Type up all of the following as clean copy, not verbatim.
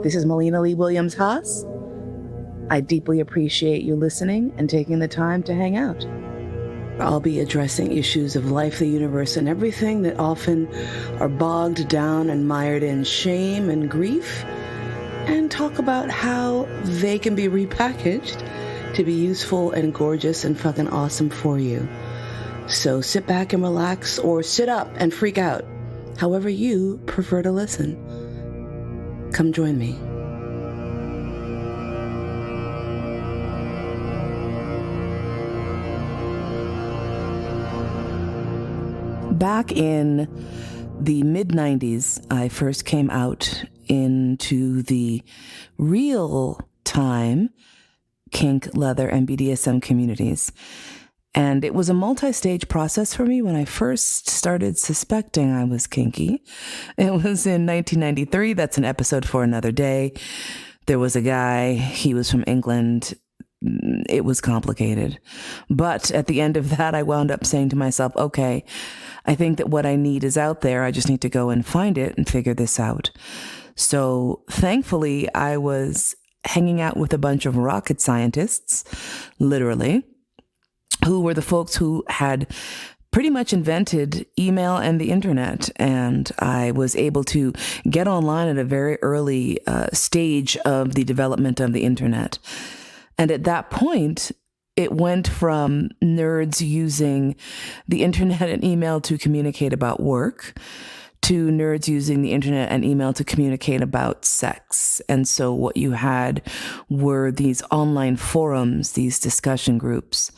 This is Melina Lee Williams-Haas. I deeply appreciate you listening and taking the time to hang out. I'll be addressing issues of life, the universe, and everything that often are bogged down and mired in shame and grief, and talk about how they can be repackaged to be useful and gorgeous and fucking awesome for you. So sit back and relax, or sit up and freak out, however you prefer to listen. Come join me. Back in the mid-90s, I first came out into the real-time kink, leather, and BDSM communities. And it was a multi-stage process for me when I first started suspecting I was kinky. It was in 1993. That's an episode for another day. There was a guy, he was from England. It was complicated. But at the end of that, I wound up saying to myself, okay, I think that what I need is out there. I just need to go and find it and figure this out. So thankfully, I was hanging out with a bunch of rocket scientists, literally, who were the folks who had pretty much invented email and the internet. And I was able to get online at a very early stage of the development of the internet. And at that point, it went from nerds using the internet and email to communicate about work to nerds using the internet and email to communicate about sex. And so what you had were these online forums, these discussion groups.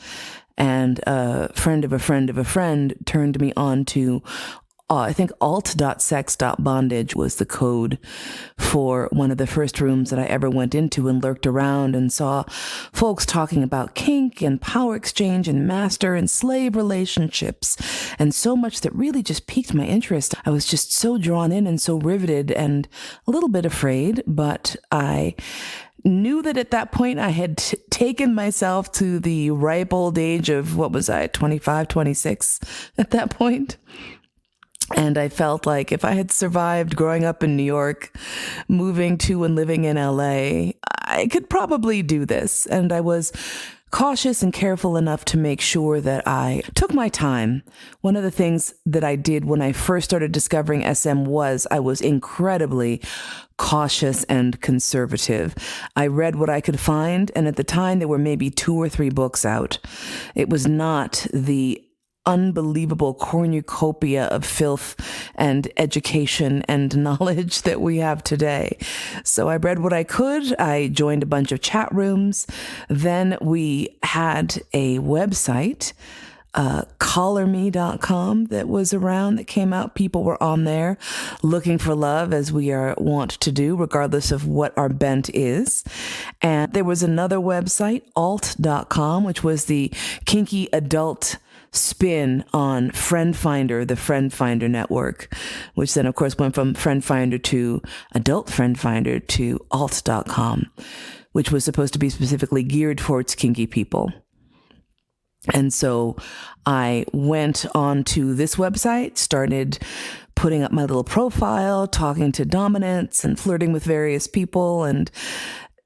And a friend of a friend of a friend turned me on to, I think alt.sex.bondage was the code for one of the first rooms that I ever went into, and lurked around and saw folks talking about kink and power exchange and master and slave relationships, and so much that really just piqued my interest. I was just so drawn in and so riveted and a little bit afraid, but I knew that at that point I had taken myself to the ripe old age of, 25, 26 at that point. And I felt like if I had survived growing up in New York, moving to and living in LA, I could probably do this. And I was cautious and careful enough to make sure that I took my time. One of the things that I did when I first started discovering SM was I was incredibly cautious and conservative. I read what I could find, and at the time there were maybe 2 or 3 books out. It was not the unbelievable cornucopia of filth and education and knowledge that we have today. So I read what I could. I joined a bunch of chat rooms. Then we had a website, collarme.com, that was around, that came out. People were on there looking for love, as we are wont to do, regardless of what our bent is. And there was another website, alt.com, which was the kinky adult spin on Friend Finder, the Friend Finder network, which then of course went from Friend Finder to Adult Friend Finder to alt.com, which was supposed to be specifically geared towards kinky people. And so I went on to this website, started putting up my little profile, talking to dominants and flirting with various people, and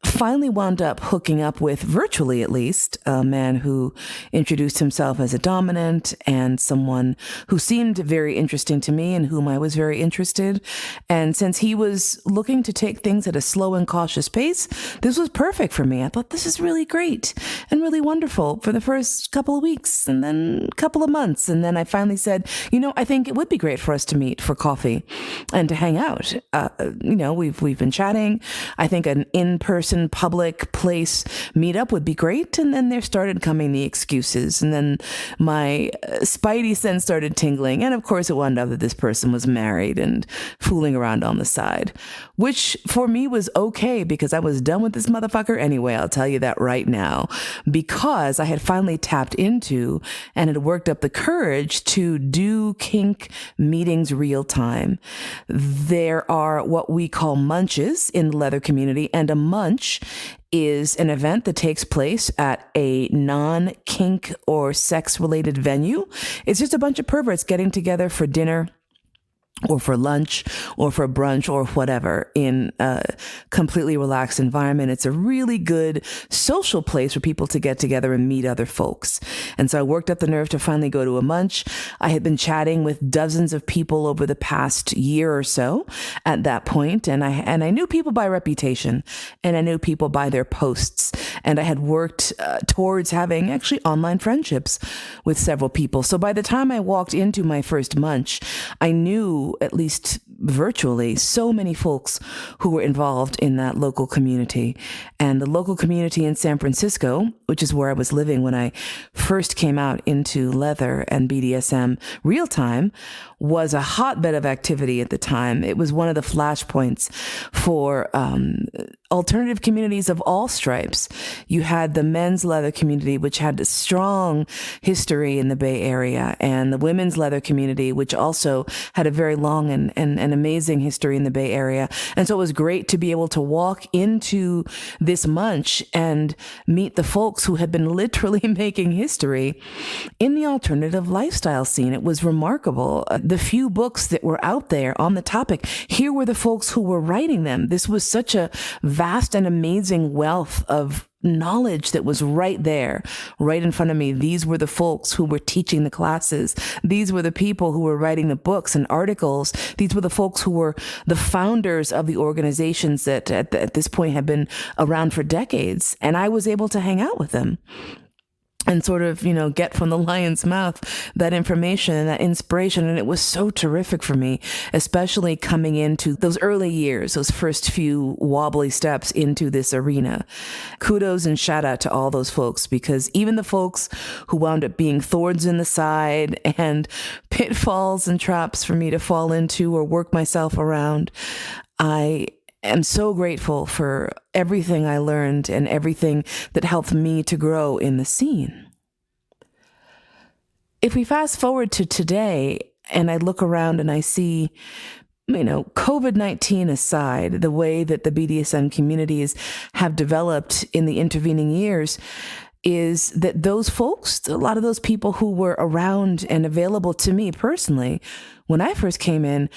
finally wound up hooking up with, virtually at least, a man who introduced himself as a dominant, and someone who seemed very interesting to me and whom I was very interested. And since he was looking to take things at a slow and cautious pace, this was perfect for me. I thought, this is really great and really wonderful for the first couple of weeks and then a couple of months. And then I finally said, I think it would be great for us to meet for coffee and to hang out. We've been chatting. I think an in-person public place meetup would be great. And then there started coming the excuses. And then my spidey sense started tingling. And of course it wound up that this person was married and fooling around on the side, which for me was okay because I was done with this motherfucker anyway. I'll tell you that right now, because I had finally tapped into and had worked up the courage to do kink meetings real time. There are what we call munches in the leather community, and a munch is an event that takes place at a non-kink or sex-related venue. It's just a bunch of perverts getting together for dinner or for lunch or for brunch or whatever in a completely relaxed environment. It's a really good social place for people to get together and meet other folks. And so I worked up the nerve to finally go to a munch. I had been chatting with dozens of people over the past year or so at that point, and I knew people by reputation, and I knew people by their posts, and I had worked towards having actually online friendships with several people. So by the time I walked into my first munch, I knew, at least virtually, so many folks who were involved in that local community. And the local community in San Francisco, which is where I was living when I first came out into leather and BDSM real time, was a hotbed of activity at the time. It was one of the flashpoints for alternative communities of all stripes. You had the men's leather community, which had a strong history in the Bay Area, and the women's leather community, which also had a very long and amazing history in the Bay Area. And so it was great to be able to walk into this munch and meet the folks who had been literally making history in the alternative lifestyle scene. It was remarkable. The few books that were out there on the topic, here were the folks who were writing them. This was such a vast and amazing wealth of knowledge that was right there, right in front of me. These were the folks who were teaching the classes. These were the people who were writing the books and articles. These were the folks who were the founders of the organizations that at this point had been around for decades. And I was able to hang out with them and sort of, get from the lion's mouth that information and that inspiration. And it was so terrific for me, especially coming into those early years, those first few wobbly steps into this arena. Kudos and shout out to all those folks, because even the folks who wound up being thorns in the side and pitfalls and traps for me to fall into or work myself around, I am so grateful for everything I learned and everything that helped me to grow in the scene. If we fast forward to today and I look around and I see, COVID-19 aside, the way that the BDSM communities have developed in the intervening years, is that those folks, a lot of those people who were around and available to me personally when I first came in,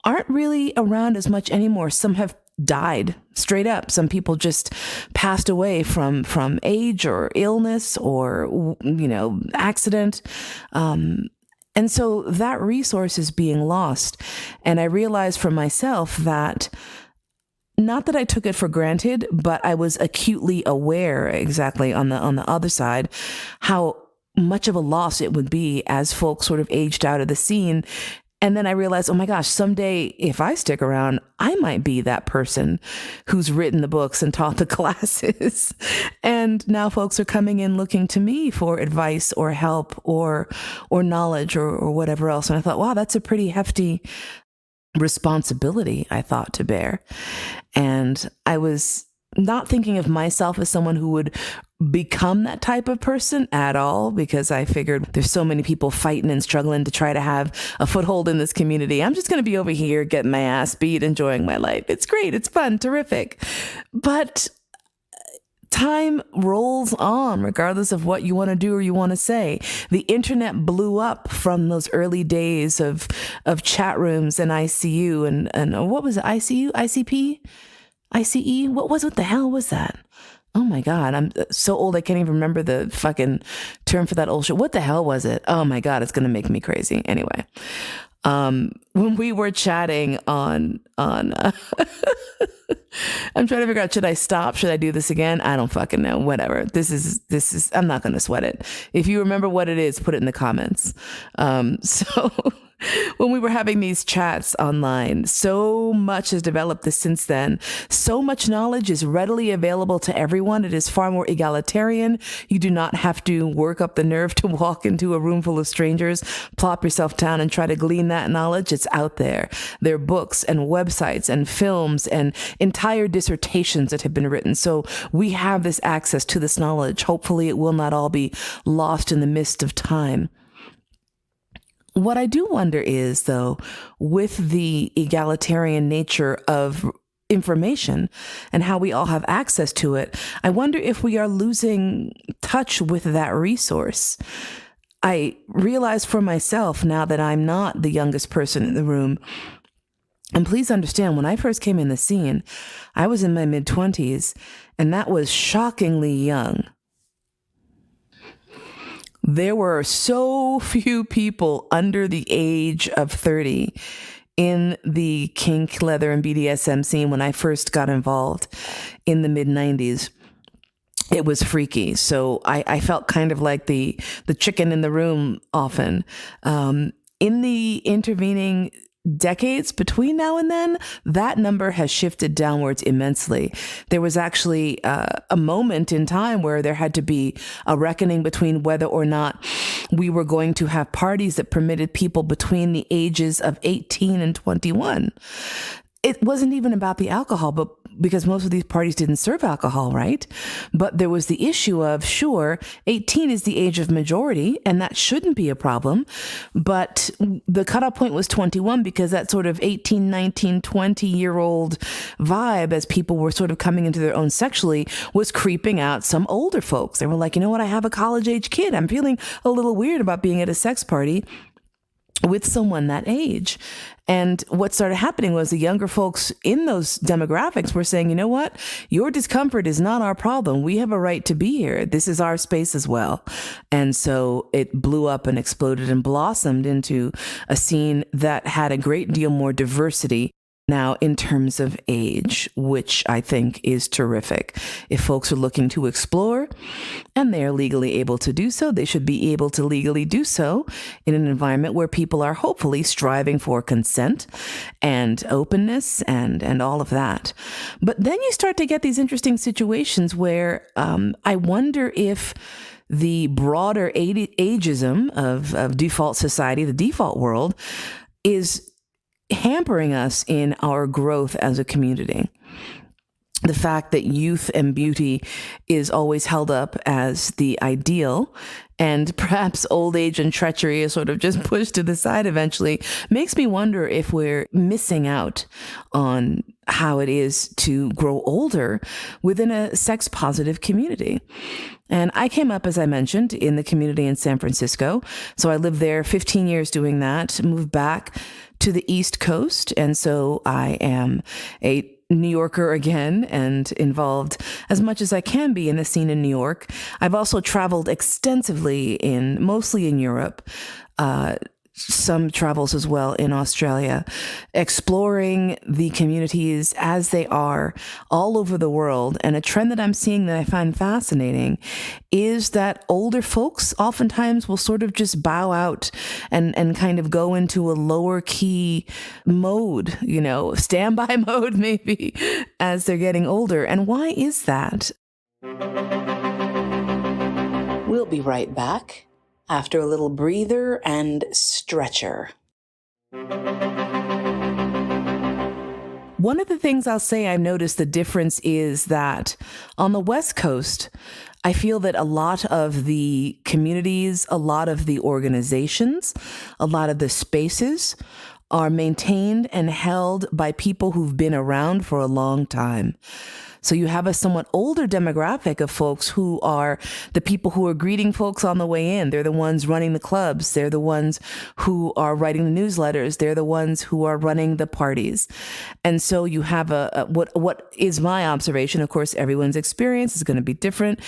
aren't really around as much anymore. Some have died straight up. Some people just passed away from age or illness or, accident. And so that resource is being lost. And I realized for myself that, not that I took it for granted, but I was acutely aware exactly on the other side, how much of a loss it would be as folks sort of aged out of the scene. And then I realized, oh my gosh, someday if I stick around, I might be that person who's written the books and taught the classes. And now folks are coming in looking to me for advice or help or knowledge or whatever else. And I thought, wow, that's a pretty hefty responsibility, I thought, to bear. And I was not thinking of myself as someone who would become that type of person at all, because I figured there's so many people fighting and struggling to try to have a foothold in this community. I'm just going to be over here getting my ass beat, enjoying my life. It's great. It's fun. Terrific. But time rolls on, regardless of what you want to do or you want to say. The internet blew up from those early days of chat rooms and ICU and what was it? ICU? ICP? ICE? What the hell was that? Oh my God, I'm so old I can't even remember the fucking term for that old shit. What the hell was it? Oh my God, it's going to make me crazy. Anyway, when we were chatting on I'm trying to figure out, should I stop? Should I do this again? I don't fucking know. Whatever. This is, I'm not going to sweat it. If you remember what it is, put it in the comments. So when we were having these chats online, so much has developed since then. So much knowledge is readily available to everyone. It is far more egalitarian. You do not have to work up the nerve to walk into a room full of strangers, plop yourself down and try to glean that knowledge. It's out there. There are books and websites and films and entire dissertations that have been written. So we have this access to this knowledge. Hopefully it will not all be lost in the mist of time. What I do wonder is, though, with the egalitarian nature of information and how we all have access to it, I wonder if we are losing touch with that resource. I realized for myself now that I'm not the youngest person in the room. And please understand, when I first came in the scene, I was in my mid-20s, and that was shockingly young. There were so few people under the age of 30 in the kink, leather, and BDSM scene when I first got involved in the mid-90s. It was freaky. So I felt kind of like the chicken in the room often. In the intervening decades between now and then, that number has shifted downwards immensely. There was actually a moment in time where there had to be a reckoning between whether or not we were going to have parties that permitted people between the ages of 18 and 21. It wasn't even about the alcohol, but because most of these parties didn't serve alcohol, right? But there was the issue of, sure, 18 is the age of majority, and that shouldn't be a problem. But the cutoff point was 21 because that sort of 18, 19, 20-year-old vibe, as people were sort of coming into their own sexually, was creeping out some older folks. They were like, you know what? I have a college-age kid. I'm feeling a little weird about being at a sex party with someone that age. And what started happening was the younger folks in those demographics were saying, you know what? Your discomfort is not our problem. We have a right to be here. This is our space as well. And so it blew up and exploded and blossomed into a scene that had a great deal more diversity now in terms of age, which I think is terrific. If folks are looking to explore and they are legally able to do so, they should be able to legally do so in an environment where people are hopefully striving for consent and openness and all of that. But then you start to get these interesting situations where I wonder if the broader ageism of default society, the default world, is hampering us in our growth as a community. The fact that youth and beauty is always held up as the ideal, and perhaps old age and treachery is sort of just pushed to the side eventually, makes me wonder if we're missing out on how it is to grow older within a sex-positive community. And I came up, as I mentioned, in the community in San Francisco. So I lived there 15 years doing that, moved back to the East Coast. And so I am a New Yorker again and involved as much as I can be in the scene in New York. I've also traveled extensively mostly in Europe, some travels as well in Australia, exploring the communities as they are all over the world. And a trend that I'm seeing that I find fascinating is that older folks oftentimes will sort of just bow out and kind of go into a lower key mode, standby mode maybe, as they're getting older. And why is that? We'll be right back after a little breather and stretcher. One of the things I'll say I've noticed the difference is that on the West Coast, I feel that a lot of the communities, a lot of the organizations, a lot of the spaces are maintained and held by people who've been around for a long time. So you have a somewhat older demographic of folks who are the people who are greeting folks on the way in. They're the ones running the clubs. They're the ones who are writing the newsletters. They're the ones who are running the parties. And so you have what is my observation. Of course, everyone's experience is going to be different.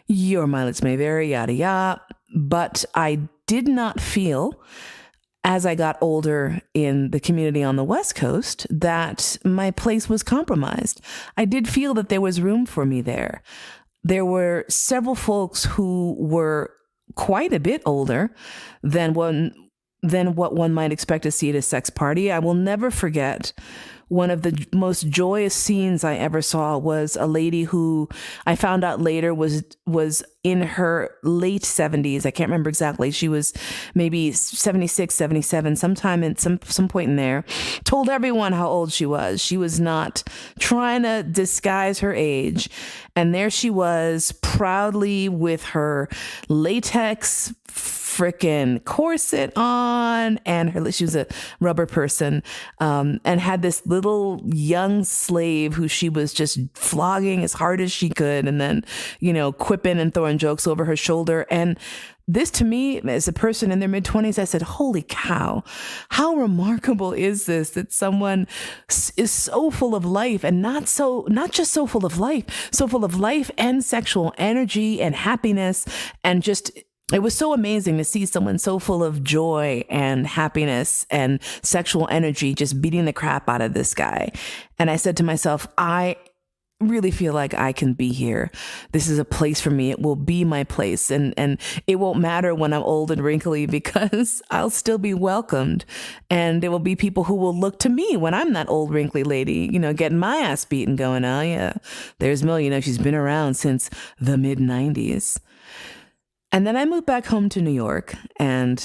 Your mileage may vary, yada, yada. But I did not feel, as I got older in the community on the West Coast, that my place was compromised. I did feel that there was room for me there. There were several folks who were quite a bit older than what one might expect to see at a sex party. I will never forget one of the most joyous scenes I ever saw was a lady who I found out later was in her late 70s. I can't remember exactly. She was maybe 76, 77, sometime in some point in there. Told everyone how old she was. She was not trying to disguise her age. And there she was, proudly with her latex frickin' corset on, and she was a rubber person, and had this little young slave who she was just flogging as hard as she could, and then, quipping and throwing jokes over her shoulder. And this, to me, as a person in their mid-20s, I said, holy cow, how remarkable is this, that someone is so full of life, and not just so full of life and sexual energy and happiness, and just, it was so amazing to see someone so full of joy and happiness and sexual energy just beating the crap out of this guy. And I said to myself, I really feel like I can be here. This is a place for me. It will be my place. And it won't matter when I'm old and wrinkly, because I'll still be welcomed. And there will be people who will look to me when I'm that old wrinkly lady, getting my ass beaten, going, oh yeah, there's Mill, she's been around since the mid-90s. And then I moved back home to New York and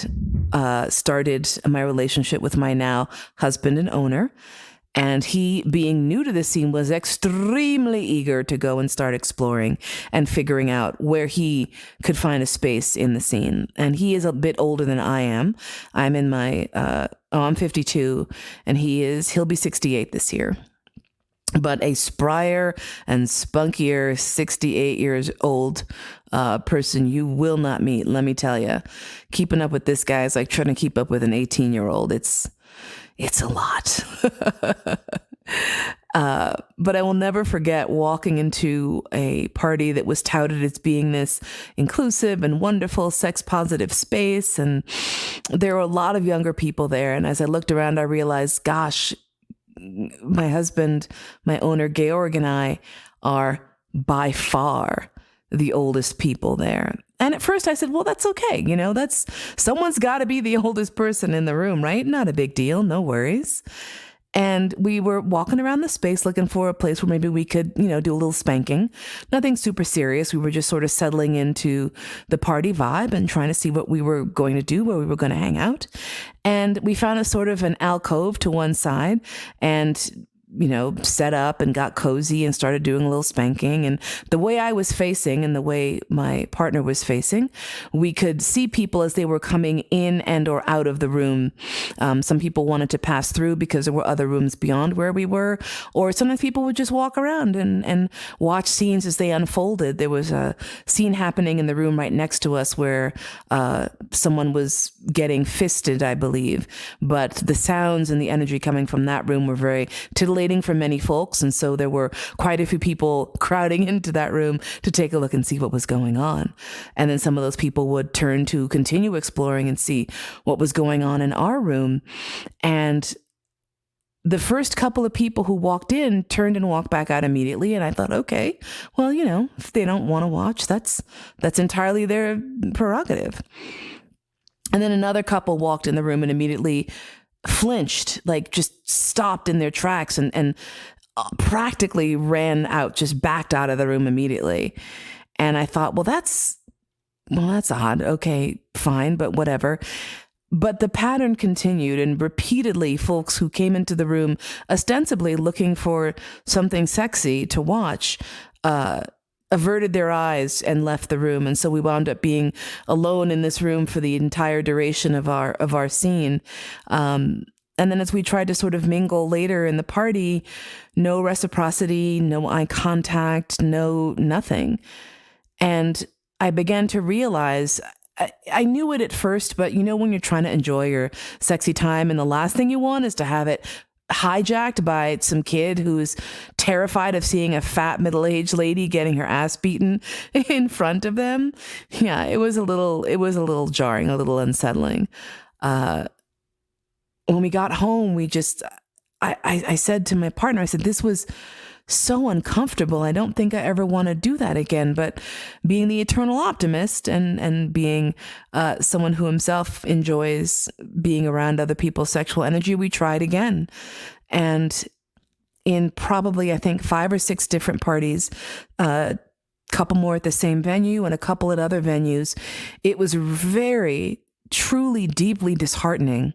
started my relationship with my now husband and owner. And he, being new to the scene, was extremely eager to go and start exploring and figuring out where he could find a space in the scene. And he is a bit older than I am. I'm in my, I'm 52, and he'll be 68 this year. But a sprier and spunkier 68 years old person you will not meet, let me tell you. Keeping up with this guy is like trying to keep up with an 18-year-old. It's a lot. But I will never forget walking into a party that was touted as being this inclusive and wonderful sex positive space. And there were a lot of younger people there. And as I looked around, I realized, gosh, my husband, my owner, Georg, and I are by far the oldest people there. And at first I said, well, that's okay. Someone's got to be the oldest person in the room, right? Not a big deal. No worries. And we were walking around the space looking for a place where maybe we could, do a little spanking. Nothing super serious. We were just sort of settling into the party vibe and trying to see what we were going to do, where we were going to hang out. And we found a sort of an alcove to one side and set up and got cozy and started doing a little spanking. And the way I was facing and the way my partner was facing, we could see people as they were coming in and or out of the room. Some people wanted to pass through because there were other rooms beyond where we were, or sometimes people would just walk around and watch scenes as they unfolded. There was a scene happening in the room right next to us where someone was getting fisted, I believe, but the sounds and the energy coming from that room were very titillating for many folks. And so there were quite a few people crowding into that room to take a look and see what was going on. And then some of those people would turn to continue exploring and see what was going on in our room. And the first couple of people who walked in turned and walked back out immediately. And I thought, okay, well, if they don't want to watch, that's entirely their prerogative. And then another couple walked in the room and immediately flinched, like just stopped in their tracks and practically ran out, just backed out of the room immediately. And I thought, well, that's odd. Okay, fine, but whatever. But the pattern continued, and repeatedly folks who came into the room ostensibly looking for something sexy to watch, averted their eyes and left the room. And so we wound up being alone in this room for the entire duration of our scene. And then as we tried to sort of mingle later in the party, no reciprocity, no eye contact, nothing. And I began to realize, I knew it at first, but when you're trying to enjoy your sexy time and the last thing you want is to have it hijacked by some kid who's terrified of seeing a fat middle-aged lady getting her ass beaten in front of them. Yeah, it was a little jarring, a little unsettling. When we got home, I said to my partner, I said, this was so uncomfortable. I don't think I ever want to do that again. But being the eternal optimist and being someone who himself enjoys being around other people's sexual energy, we tried again. And in probably, I think, 5 or 6 different parties, a couple more at the same venue and a couple at other venues, it was very, truly, deeply disheartening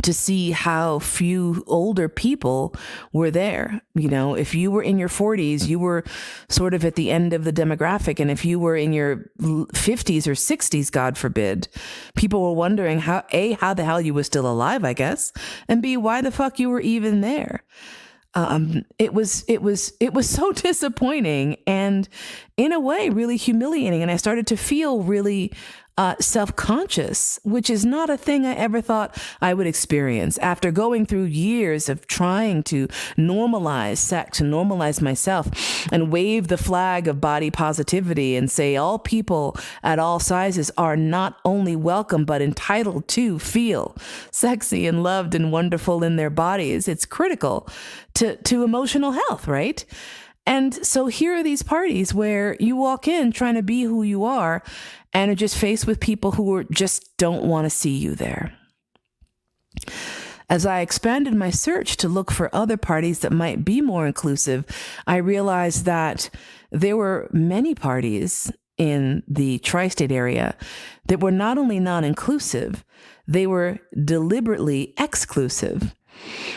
to see how few older people were there. You know, if you were in your 40s, you were sort of at the end of the demographic. And if you were in your 50s or 60s, God forbid, people were wondering how the hell you were still alive, I guess, and B, why the fuck you were even there. It was so disappointing and in a way really humiliating. And I started to feel really self-conscious, which is not a thing I ever thought I would experience after going through years of trying to normalize sex and normalize myself and wave the flag of body positivity and say all people at all sizes are not only welcome, but entitled to feel sexy and loved and wonderful in their bodies. It's critical to emotional health, right? And so here are these parties where you walk in trying to be who you are and are just faced with people who just don't want to see you there. As I expanded my search to look for other parties that might be more inclusive, I realized that there were many parties in the tri-state area that were not only non-inclusive, they were deliberately exclusive.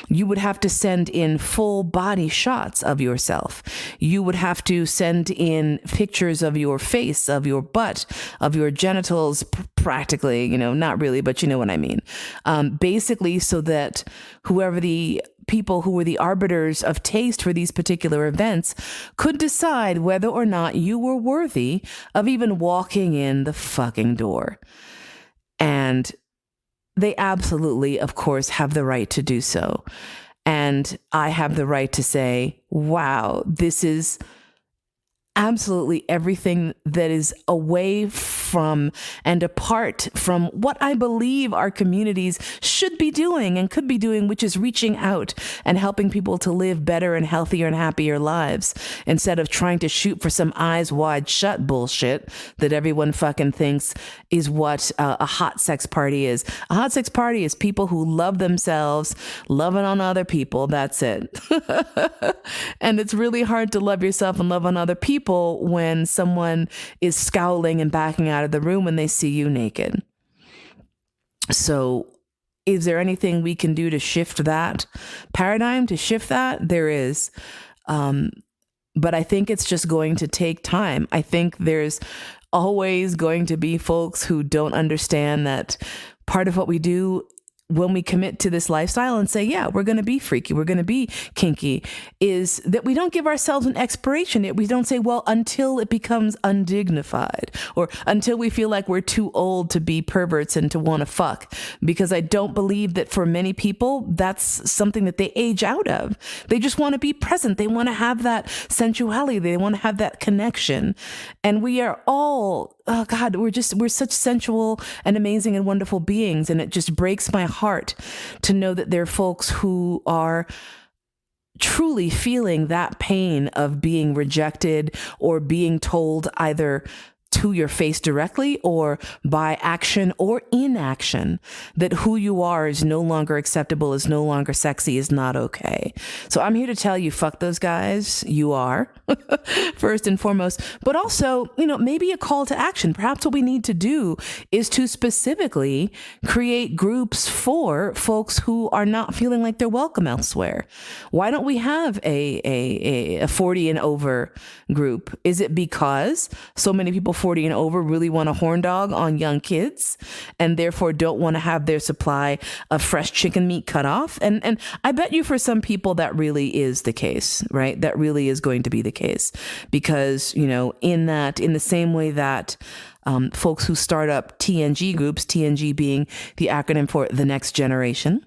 You would have to send in full body shots of yourself. You would have to send in pictures of your face, of your butt, of your genitals, practically, you know, not really, but you know what I mean. Basically, so that whoever the people who were the arbiters of taste for these particular events could decide whether or not you were worthy of even walking in the fucking door. And they absolutely, of course, have the right to do so. And I have the right to say, wow, this is absolutely everything that is away from and apart from what I believe our communities should be doing and could be doing, which is reaching out and helping people to live better and healthier and happier lives instead of trying to shoot for some eyes wide shut bullshit that everyone fucking thinks is what a hot sex party is. A hot sex party is people who love themselves, loving on other people. That's it. And it's really hard to love yourself and love on other people when someone is scowling and backing out of the room when they see you naked. So is there anything we can do to shift that paradigm, to shift that? There is. But I think it's just going to take time. I think there's always going to be folks who don't understand that part of what we do when we commit to this lifestyle and say, yeah, we're going to be freaky, we're going to be kinky, is that we don't give ourselves an expiration date. We don't say, well, until it becomes undignified or until we feel like we're too old to be perverts and to want to fuck. Because I don't believe that for many people, that's something that they age out of. They just want to be present. They want to have that sensuality. They want to have that connection. And we are all, oh God, we're such sensual and amazing and wonderful beings. And it just breaks my heart to know that there are folks who are truly feeling that pain of being rejected or being told either to your face directly or by action or inaction that who you are is no longer acceptable, is no longer sexy, is not okay. So I'm here to tell you, fuck those guys. You are first and foremost, but also, you know, maybe a call to action. Perhaps what we need to do is to specifically create groups for folks who are not feeling like they're welcome elsewhere. Why don't we have a 40 and over group? Is it because so many people 40 and over really want a horn dog on young kids and therefore don't want to have their supply of fresh chicken meat cut off? And I bet you for some people that really is the case, right? That really is going to be the case because, you know, in the same way that folks who start up TNG groups, TNG being the acronym for the next generation.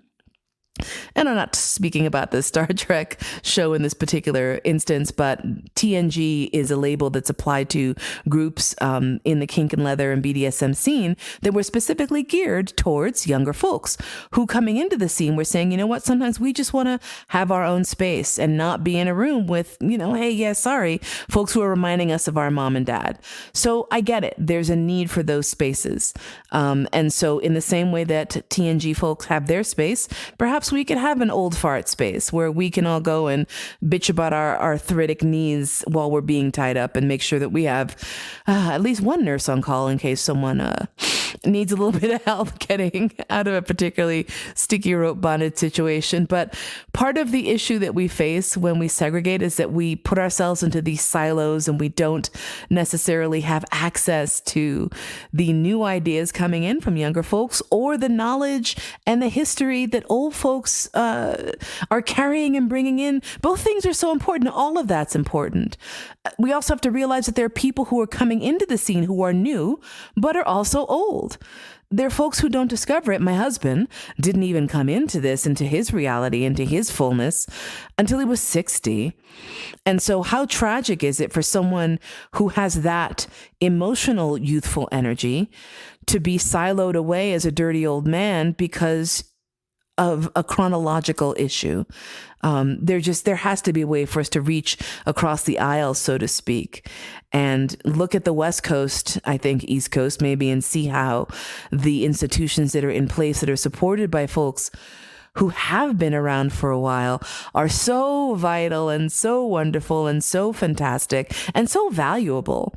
And I'm not speaking about the Star Trek show in this particular instance, but TNG is a label that's applied to groups in the kink and leather and BDSM scene that were specifically geared towards younger folks who coming into the scene were saying, you know what, sometimes we just want to have our own space and not be in a room with, you know, hey, yeah, sorry, folks who are reminding us of our mom and dad. So I get it. There's a need for those spaces. And so in the same way that TNG folks have their space, perhaps we could have an old fart space where we can all go and bitch about our arthritic knees while we're being tied up and make sure that we have at least one nurse on call in case someone needs a little bit of help getting out of a particularly sticky rope bonded situation. But part of the issue that we face when we segregate is that we put ourselves into these silos and we don't necessarily have access to the new ideas coming in from younger folks or the knowledge and the history that old folks are carrying and bringing in. Both things are so important. All of that's important. We also have to realize that there are people who are coming into the scene who are new, but are also old. There are folks who don't discover it. My husband didn't even come into this, into his reality, into his fullness until he was 60. And so how tragic is it for someone who has that emotional, youthful energy to be siloed away as a dirty old man because of a chronological issue? There has to be a way for us to reach across the aisle, so to speak, and look at the West Coast, I think East Coast maybe, and see how the institutions that are in place that are supported by folks who have been around for a while are so vital and so wonderful and so fantastic and so valuable.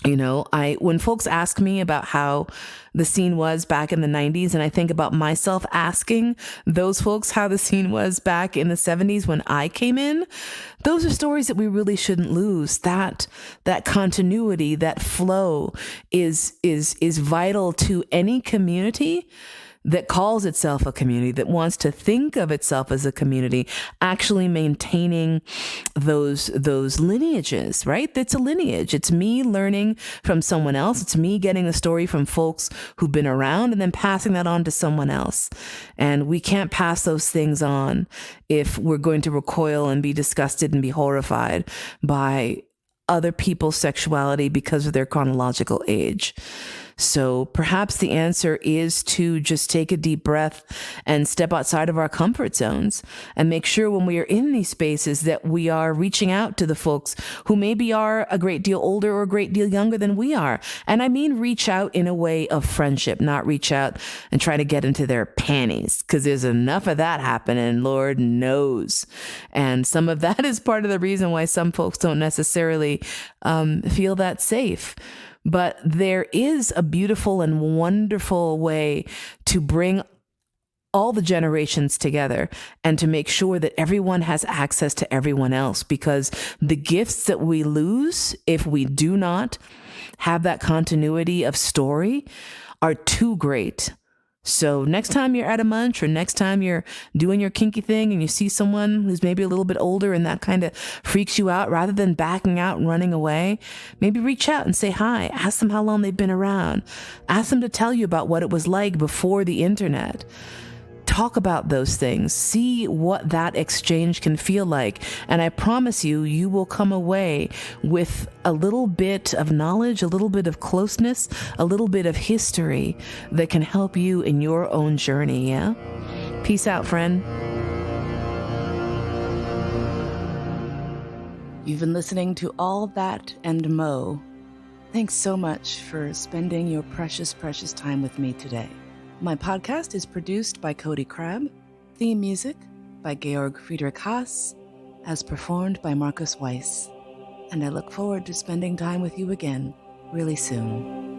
You know, when folks ask me about how the scene was back in the 90s, and I think about myself asking those folks how the scene was back in the 70s when I came in, those are stories that we really shouldn't lose. That continuity, that flow is vital to any community that calls itself a community, that wants to think of itself as a community, actually maintaining those lineages, right? It's a lineage. It's me learning from someone else. It's me getting a story from folks who've been around and then passing that on to someone else. And we can't pass those things on if we're going to recoil and be disgusted and be horrified by other people's sexuality because of their chronological age. So perhaps the answer is to just take a deep breath and step outside of our comfort zones and make sure when we are in these spaces that we are reaching out to the folks who maybe are a great deal older or a great deal younger than we are. And I mean reach out in a way of friendship, not reach out and try to get into their panties, because there's enough of that happening, Lord knows. And some of that is part of the reason why some folks don't necessarily feel that safe. But there is a beautiful and wonderful way to bring all the generations together and to make sure that everyone has access to everyone else, because the gifts that we lose if we do not have that continuity of story are too great. So next time you're at a munch or next time you're doing your kinky thing and you see someone who's maybe a little bit older and that kind of freaks you out, rather than backing out and running away, maybe reach out and say hi. Ask them how long they've been around. Ask them to tell you about what it was like before the internet. Talk about those things. See what that exchange can feel like. And I promise you, you will come away with a little bit of knowledge, a little bit of closeness, a little bit of history that can help you in your own journey, yeah? Peace out, friend. You've been listening to All That and Mo. Thanks so much for spending your precious, precious time with me today. My podcast is produced by Cody Crabb, theme music by Georg Friedrich Haas, as performed by Marcus Weiss, and I look forward to spending time with you again really soon.